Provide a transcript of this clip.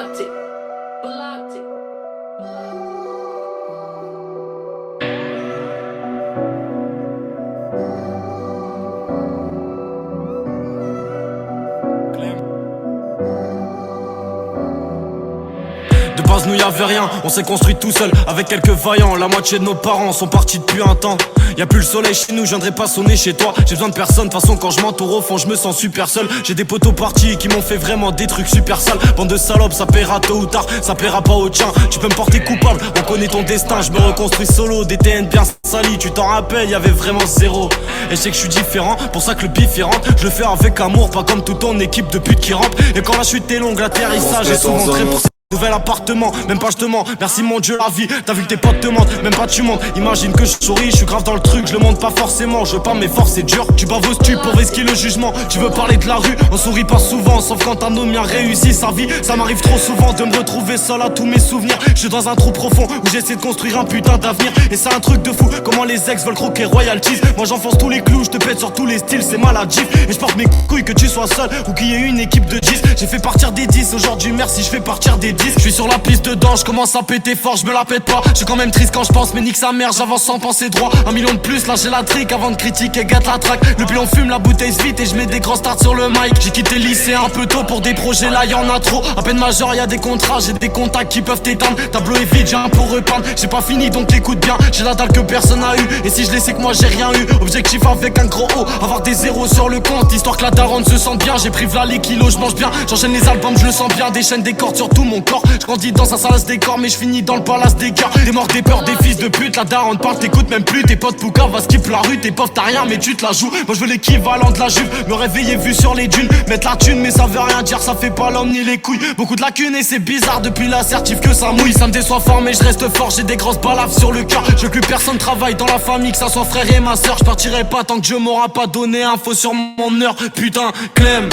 Blocked it. Blocked it. De base nous y'avait rien, on s'est construit tout seul avec quelques vaillants. La moitié de nos parents sont partis depuis un temps. Y'a plus le soleil chez nous, je viendrai pas sonner chez toi. J'ai besoin de personne, de toute façon quand je m'entoure au fond je me sens super seul. J'ai des potos partis qui m'ont fait vraiment des trucs super sales. Bande de salopes, ça paiera tôt ou tard, ça paiera pas au tien. Tu peux me porter coupable, on connaît ton destin. Je me reconstruis solo, des TN bien salis. Tu t'en rappelles, y'avait vraiment zéro. Et je sais que je suis différent, pour ça que le bif est rentre. Je le fais avec amour, pas comme toute ton équipe de putes qui rampent. Et quand la chute est longue, l'atterrissage est souvent très poussé. Nouvel appartement, même pas je te mens, merci mon Dieu la vie. T'as vu que tes potes te mentent, même pas tu montes. Imagine que je souris, je suis grave dans le truc, je le montre pas forcément. Je veux pas m'efforcer, c'est dur, tu baves au stu pour risquer le jugement. Tu veux parler de la rue, on sourit pas souvent. Sauf quand un homme a réussi sa vie. Ça m'arrive trop souvent de me retrouver seul à tous mes souvenirs. Je suis dans un trou profond où j'essaie de construire un putain d'avenir. Et c'est un truc de fou, comment les ex veulent croquer royalties. Moi j'enfonce tous les clous, je te pète sur tous les styles, c'est maladif. Et je porte mes couilles que tu sois seul ou qu'il y ait une équipe de 10. J'ai fait partir des 10, aujourd'hui merci je fais partir des 10. Je suis sur la piste dedans, je commence à péter fort, je me la pète pas. Je suis quand même triste quand je pense, mais nique sa mère, j'avance sans penser droit. 1 million de plus, là j'ai la trique avant de critiquer, gâte la traque. Le pilon fume, la bouteille se vide et je mets des grands starts sur le mic. J'ai quitté le lycée un peu tôt pour des projets, là y'en a trop. À peine majeur, y'a des contrats, j'ai des contacts qui peuvent t'éteindre. Tableau est vide, j'ai un pour repeindre. J'ai pas fini donc écoute bien, j'ai la dalle que personne a eu. Et si je laissais que moi j'ai rien eu, objectif avec un gros O, avoir des zéros sur le compte, histoire que la daronne se sente bien. J'ai pris v'là les kilos, je mange bien, j'enchaîne les albums, je le sens bien. Des chaînes, des cordes sur tout mon corps, je grandis dans un salace des corps, mais je finis dans le palace des cœurs. Des morts, des peurs, des fils de pute, la daronne parle, t'écoutes même plus. Tes potes poucave va skip la rue, tes pauvres t'as rien mais tu te la joues. Moi je veux l'équivalent de la jupe, me réveiller vu sur les dunes. Mettre la thune mais ça veut rien dire, ça fait pas l'homme ni les couilles. Beaucoup de lacunes et c'est bizarre depuis l'assertif que ça mouille. Ça me déçoit fort mais je reste fort, j'ai des grosses balaves sur le cœur. Je veux que plus personne travaille dans la famille, que ça soit frère et ma soeur. Je partirai pas tant que Dieu m'aura pas donné info sur mon heure, putain Clem.